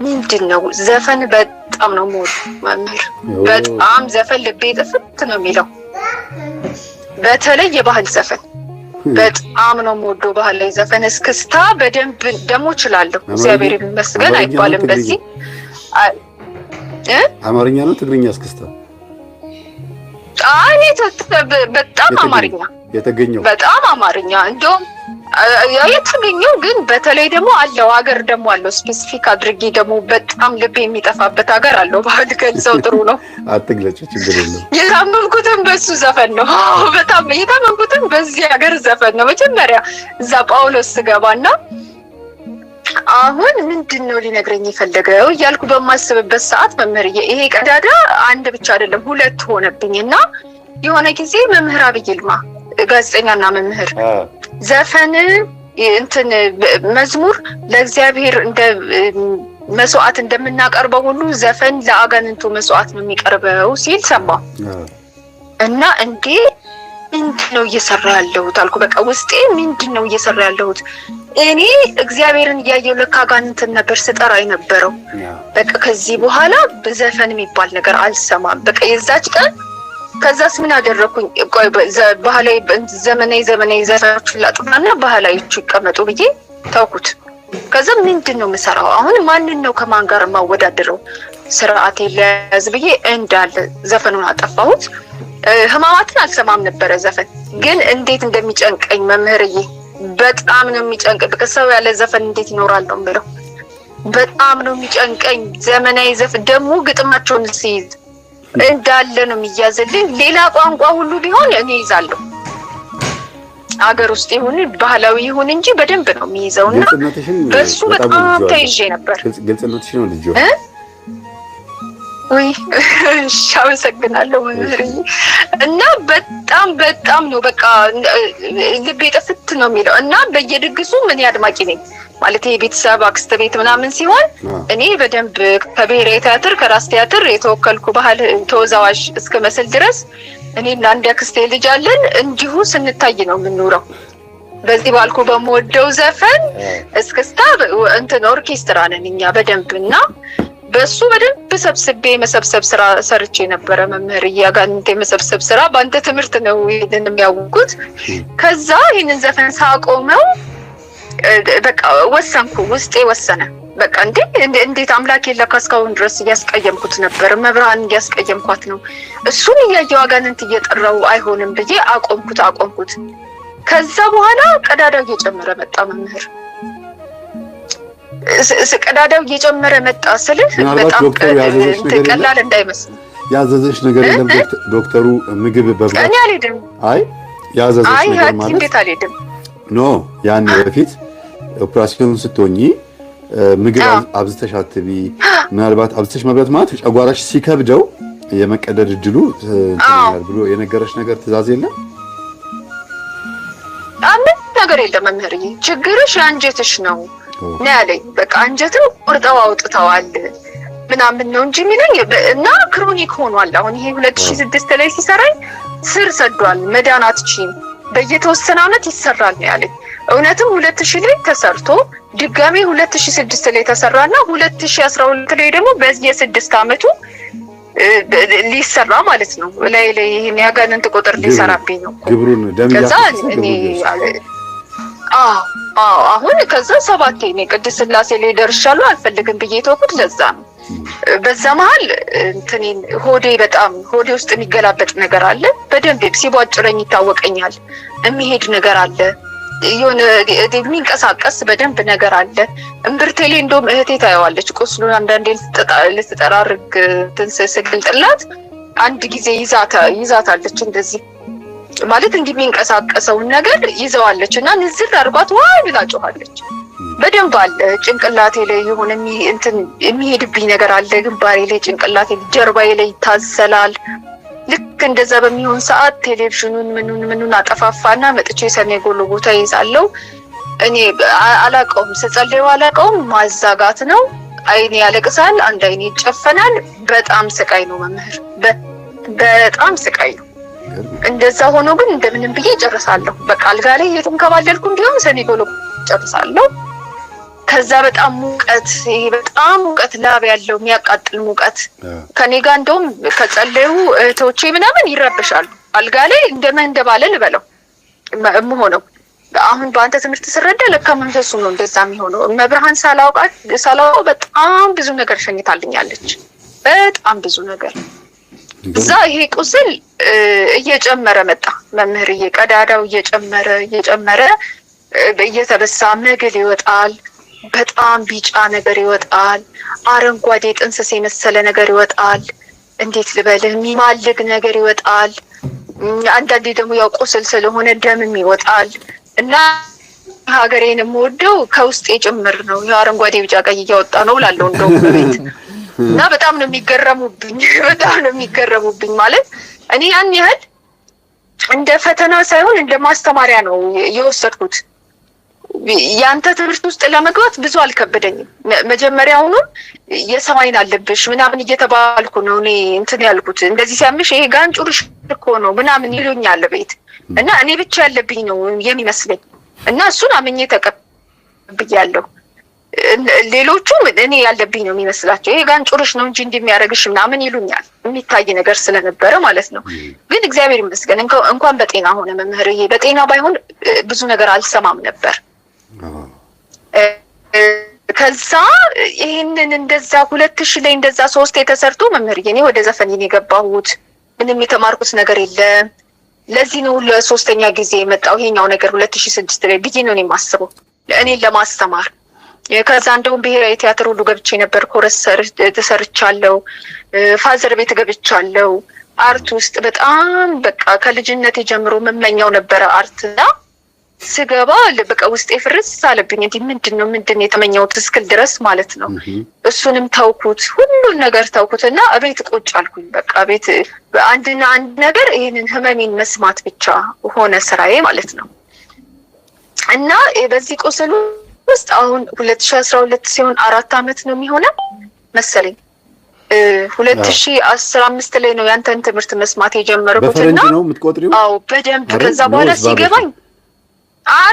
ምንድነው ዘፈን በጣም ነው ሞት መምህር በጣም ዘፈን ልቤ ጥፍት ነው የሚለው በተለይ የባህል ዘፈን በጣም ነው ሞዶ ባህላዊ ዘፈን እስክስታ በደንብ ደሞ እችላለሁ እግዚአብሔር ይመስገን አይባልም በዚህ አማርኛ ነው ትግርኛ እስክስታ አይ በጣም አማርኛ የተገኘው በጣም አማርኛ እንደውም የተገኘው ግን በተለይ ደግሞ አለው ሀገር ደግሞ አለው ስፔሲፊክ አድርጌ ደግሞ በጣም ልብ የሚጠፋበት ሀገር አለው ባህል ገልጸው ጥሩ ነው አትግለጭ ችግር የለም የታመንኩትም በሱ ዘፈን ነው በጣም የታመንኩትም በዚህ ሀገር ዘፈን ነው መጀመሪያ እዛ ጳውሎስ ገባና አሁን ምንድነው ሊነግረኝ የፈለገው እያልኩ በማስብበት ሰዓት መምህር ይሄ ቀዳዳ አንድ ብቻ አይደለም ሁለት ሆነብኝና የሆነ ጊዜ መምህር አብይልማ ጋዜጠኛና መምህር ዘፈን እንትን መዝሙር ለእግዚአብሔር እንደ መስዋዕት እንደምናቀርበው ሁሉ ዘፈን ለአጋንንቱ መስዋዕት ነው የሚቀርበው ሲል ሰማሁ እና እንዴ ምንድነው እየሰራ ያለሁት አልኩ በቃ ውስጤ ምንድነው እየሰራ ያለሁት እኔ እግዚአብሔርን ያየው ለካ አጋንንትን ነበር ስጠራ የነበረው በቃ ከዚህ በኋላ በዘፈን የሚባል ነገር አልሰማም በቃ የዛች ቀን ከዛስ ምን አደረኩኝ ቆይ ባህላዊ ዘመናዊ ዘፈኖችን ላጥፋና ባህላዊቹ ይቀመጡ ብዬ ታውኩት ከዛ ምንድነው መሰራው አሁን ማንን ነው ከማን ጋር ማወዳደረው ስርዓቴ ለያዝ ብዬ እንዳለ ዘፈኑን አጠፋሁት ህማማትን አልሰማም ነበር ዘፈን ግን እንዴት እንደሚጨንቀኝ መምህርዬ በጣም ነው የሚጨንቅ በከሰው ያለ ዘፈን እንዴት ይኖራል ነው የምለው በጣም ነው የሚጨንቀኝ ዘመናዊ ዘፈን ደግሞ ግጥማቸውን ሲይዝ እንዳለ ነው የሚያዝልኝ ሌላ ቋንቋ ሁሉ ቢሆን እኔ ይዛለሁ አገር ውስጥ ይሁን ባህላዊ ይሁን እንጂ በደንብ ነው የሚይዘውና በሱ በጣም ተይዤ ነበር ግልጽነትሽ ነው ልጅ ወይ ሻውሰግናለሁ መምህርዬ እና በጣም ነው በቃ ልቤ ጥፍት ነው የሚለው እና በየድግሱ ምን ያድማቂ ነኝ ማለት የቤተሰብ አክስተ ቤት ምናምን ሲሆን እኔ በደንብ ከብሔራዊ ቲያትር ከራስ ቲያትር የተወከልኩ ባህል ተወዛዋዥ እስከ መስል ድረስ እኔና አንድ አክስቴ ልጅ አለን እንዲሁ ስንታይ ነው የምንኖረው በዚህ ባልኩ በመወደው ዘፈን እስክስታ እንትን ኦርኬስትራ ነን እኛ በደንብና በሱ በደንብ ሰብስቤ መሰብሰብ ስራ ሰርቼ ነበር መምህር ያጋንንቴ መሰብሰብ ስራ በአንተ ትምህርት ነው ይሄንን የሚያውቁት ከዛ ይሄንን ዘፈን ሳቆመው በቃ ወሰንኩ ውስጤ ወሰነ በቃ እንዴት አምላክ የለካስካውን ድረስ ያስቀየምኩት ነበር መብራን ያስቀየምኳት ነው እሱን ያያው አጋንንት እየጠራው አይሆንም ብዬ አቆምኩት ከዛ በኋላ ቀዳዳው እየጨመረ መጣ መምህር ቀዳዳው እየጨመረ መጣ ስልህ በጣም ቀላል እንዳይመስል ያዘዘሽ ነገር የለም ዶክተሩ ምግብ በብዛት እኔ አልሄድም አይ ያዘዘሽ ነገር ማለት እንዴት አልሄድም ኖ ያን በፊት ኦፕራሲዮን ስትሆኚ ምግብ አብዝተሽ አትቢ ምናልባት አብዝተሽ መብላት ማለት ጨጓራሽ ሲከብደው የመቀደድ እድሉ እንትን ብሎ የነገረሽ ነገር ትእዛዝ የለም አንድ ነገር የለም መምህርዬ ችግርሽ አንጀትሽ ነው ያለኝ በቃ አንጀትን ቆርጠው አውጥተዋል ምናምን ነው እንጂ የሚለኝ እና ክሮኒክ ሆኗል አሁን ይሄ 2006 ላይ ሲሰራኝ ስር ሰዷል መዳናትቺን በየተወሰነ አመት ይሰራል ነው ያለኝ እውነትም 2000 ላይ ተሰርቶ ድጋሜ 2006 ላይ ተሰራና 2012 ላይ ደግሞ በየ6 አመቱ ሊሰራ ማለት ነው ላይ ይሄን ያጋንንት ቁጥር ሊሰራብኝ ነው ግብሩን ደምያ አሁን ከዛ 7 ነው ቅድስት ስላሴ ላይ ደርሻለሁ አልፈልግም ብዬ ተውኩት ለዛ ነው በዛ መሃል እንትኔን ሆዴ ውስጥ የሚገላበጥ ነገር አለ በደንብ ሲቧጭረኝ ይታወቀኛል የሚሄድ ነገር አለ የሆነ የሚንቀሳቀስ በደንብ ነገር አለ እምብርቴ ላይ እንደውም እህቴ ታየዋለች ቁስሉን አንዳንዴ ልትጠራርግ ትንስስግልጥላት አንድ ጊዜ ይዛታለች እንደዚህ ማለት የሚንቀሳቀሰውን ነገር ይዘዋለችና ንዝር አርጓት ዋይ ብላ ጮኻለች በደንብ አለ ጭንቅላቴ ላይ የሆነ የሚሄድብኝ ነገር አለ ግንባሬ ላይ ጭንቅላቴ ጀርባዬ ላይ ይታሰላል ልክ እንደዛ በሚሆን ሰዓት ቴሌቪዥኑን ምኑን አጠፋፋና መጥቼ ሰኔ ጎሎ ቦታ ይዛለው እኔ አላቀውም ስጸልይ አላቀውም ማዛጋት ነው አይኔ ያለቅሳል አንድ አይኔ ይጨፈናል በጣም ስቃይ ነው መምህር በጣም ስቃይ ነው እንደዛ ሆኖ ግን እንደምንም ብዬ ጨርሳለሁ በቃ አልጋ ላይ የተንከባለልኩ እንዲሁም ሰኔ ጎሎ ጨርሳለሁ ከዛ በጣም ሙቀት፣ ይሄ በጣም ሙቀት ላብ ያለው የሚያቃጥል ሙቀት ከኔ ጋር እንደውም ከጸለዩ እህቶቼ ምናምን ይረብሻሉ። አልጋ ላይ እንደባለል በለው የምሆነው አሁን በአንተ ትምህርት ስረዳ ለካ መንፈሱ ነው እንደዛ የሚሆነው። መብርሃን ሳላውቀው በጣም ብዙ ነገር ሸኝታልኛለች። በጣም ብዙ ነገር እዛ ይሄ ቁስል እየጨመረ መጣ መምህርዬ። ቀዳዳው እየጨመረ እየተበሳ መግል ይወጣል። በጣም ቢጫ ነገር ይወጣል። አረንጓዴ ጥንስስ የመሰለ ነገር ይወጣል። እንዴት ልበልህ የሚማልግ ነገር ይወጣል። አንዳንዴ ደግሞ ያው ቁስል ስለሆነ ደምም ይወጣል። እና ሀገሬን የምወደው ከውስጥ የጭምር ነው። አረንጓዴ ቢጫ ቀይ እያወጣ ነው እላለሁ እንደው በቤት እና በጣም ነው የሚገረሙብኝ። ማለት እኔ ያን ያህል እንደ ፈተና ሳይሆን እንደ ማስተማሪያ ነው የወሰድኩት። ያንተ ትምህርት ውስጥ ለመግባት ብዙ አልከበደኝም። መጀመሪያውኑ የሰው ዓይን አለብሽ ምናምን እየተባልኩ ነው እኔ እንትን ያልኩት። እንደዚህ ሲያምሽ ይሄ ጋንጩርሽ እኮ ነው ምናምን ይሉኛል ቤት እና እኔ ብቻ ያለብኝ ነው የሚመስለኝ እና እሱን አምኜ ተቀብያለሁ። ሌሎቹም እኔ ያለብኝ ነው የሚመስላቸው። ይሄ ጋንጩርሽ ነው እንጂ እንደሚያደርግሽ ምናምን ይሉኛል፣ የሚታይ ነገር ስለነበረ ማለት ነው። ግን እግዚአብሔር ይመስገን እንኳን በጤና ሆነ መምህርዬ። በጤና ባይሆን ብዙ ነገር አልሰማም ነበር። ከዛ ይሄንን እንደዛ 2000 ላይ እንደዛ 3 የተሰርቶ መምህርዬ እኔ ወደ ዘፈን የገባሁት ምንም የተማርኩት ነገር የለም። ለዚህ ነው ለሶስተኛ ጊዜ የመጣው ይሄኛው ነገር 2006 ላይ ብዬ ነው የማስበው እኔን ለማስተማር። ከዛ እንደውም ብሔራዊ ቲያትር ሁሉ ገብቼ ነበር። ኮረስ ተሰርቻለሁ። ፋዘር ቤት ገብቻለሁ። አርት ውስጥ በጣም በቃ ከልጅነቴ ጀምሮ መመኛው ነበረ አርትና ስገባ በቃ ውስጤ ፍርስ አለብኝ። እንዴ ምንድን የተመኘሁት እስክል ድረስ ማለት ነው። እሱንም ተውኩት፣ ሁሉን ነገር ተውኩትና እቤት ቁጭ አልኩኝ። በቃ ቤት አንድ ነገር ይሄንን ህመሜን መስማት ብቻ ሆነ ስራዬ ማለት ነው። እና በዚህ ቁስሉ ውስጥ አሁን 2012 ሲሆን 4 አመት ነው የሚሆነው መሰለኝ። 2015 ላይ ነው ያንተን ትምህርት መስማት የጀመርኩትና ነው የምትቆጥሪው? አዎ በደንብ። ከዛ በኋላ ሲገባኝ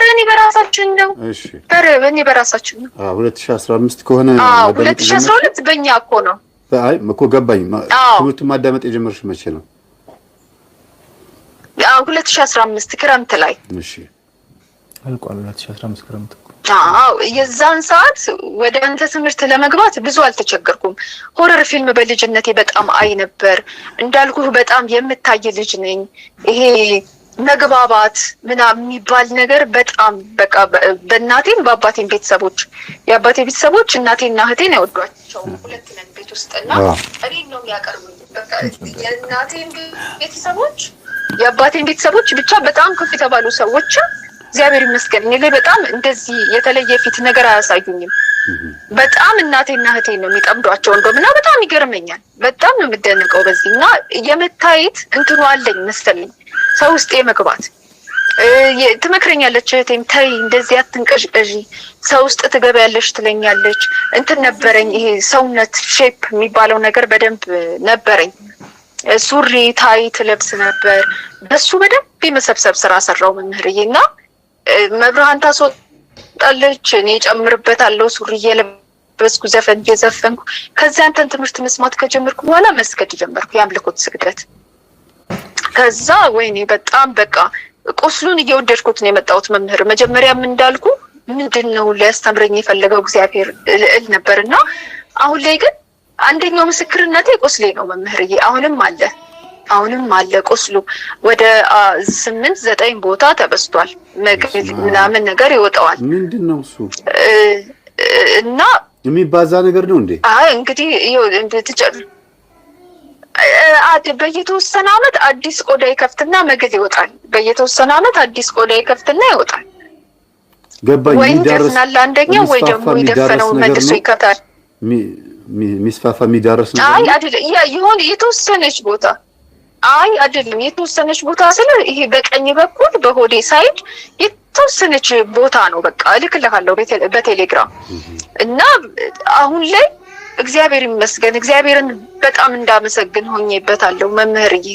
እኔ በራሳችን ነው። እሺ እኔ በራሳችን ነው። 2015 ከሆነ 2012 በእኛ እኮ ነው። አይ እኮ ገባኝ። ትምህርቱን ማዳመጥ የጀመርሽ መቼ ነው? 2015 ክረምት ላይ። እሺ አልቋል 2015 ክረምት። የዛን ሰዓት ወደ አንተ ትምህርት ለመግባት ብዙ አልተቸገርኩም። ሆረር ፊልም በልጅነቴ በጣም አይ ነበር። እንዳልኩህ በጣም የምታይ ልጅ ነኝ። ይሄ መግባባት ምናምን የሚባል ነገር በጣም በቃ በእናቴም በአባቴም ቤተሰቦች የአባቴ ቤተሰቦች እናቴና እህቴን አይወዷቸው። 2 ነን ቤት ውስጥና እኔን ነው የሚያቀርቡኝ። በቃ የእናቴን ቤተሰቦች የአባቴን ቤተሰቦች ብቻ በጣም ከፍ የተባሉ ሰዎች እግዚአብሔር ይመስገን እኔ ላይ በጣም እንደዚህ የተለየ ፊት ነገር አያሳዩኝም። በጣም እናቴና እህቴን ነው የሚጠምዷቸው እንደውምና በጣም ይገርመኛል። በጣም ነው የምደነቀው በዚህ እና የመታየት እንትኑ አለኝ መሰለኝ ሰው ውስጥ የመግባት ትመክረኛለች እህቴም ተይ እንደዚህ አትንቀዥቀዥ ሰው ውስጥ ትገቢያለሽ ትለኛለች። እንትን ነበረኝ ይሄ ሰውነት ሼፕ የሚባለው ነገር በደንብ ነበረኝ። ሱሪ ታይት ለብስ ነበር። በሱ በደንብ የመሰብሰብ ስራ ሰራው መምህርዬና መብርሃን ታስወጣለች እኔ ጨምርበታለሁ ሱሪ እየለበስኩ ዘፈን እየዘፈንኩ። ከዛ አንተን ትምህርት መስማት ከጀመርኩ በኋላ መስገድ ጀመርኩ የአምልኮት ስግደት። ከዛ ወይኔ በጣም በቃ ቁስሉን እየወደድኩት ነው የመጣሁት መምህር። መጀመሪያም እንዳልኩ ምንድነው ሊያስተምረኝ የፈለገው እግዚአብሔር እል ነበርና አሁን ላይ ግን አንደኛው ምስክርነቴ ቁስሌ ነው መምህርዬ። አሁንም አለ ቁስሉ ወደ 8-9 ቦታ ተበስቷል። መግል ምናምን ነገር ይወጣዋል። ምንድነው እሱ? እና የሚባዛ ነገር ነው እንዴ? አይ እንግዲህ በየተወሰነ አመት አዲስ ቆዳ ይከፍትና መግል ይወጣል። በየተወሰነ አመት አዲስ ቆዳ ይከፍትና ይወጣል። ገባኝ። ወይ ይደርናል አንደኛው ወይ ደግሞ ይደፈነው መልሶ ይከፍታል። ሚስፋፋ የሚዳረስ ነው። አይ አይደለም ይሆን የተወሰነች ቦታ አይደለም የተወሰነች ቦታ ስለ ይሄ በቀኝ በኩል በሆዴ ሳይድ የተወሰነች ቦታ ነው። በቃ እልክልሃለሁ በቴሌግራም እና አሁን ላይ እግዚአብሔር ይመስገን እግዚአብሔርን በጣም እንዳመሰግን ሆኜበታለሁ መምህርዬ።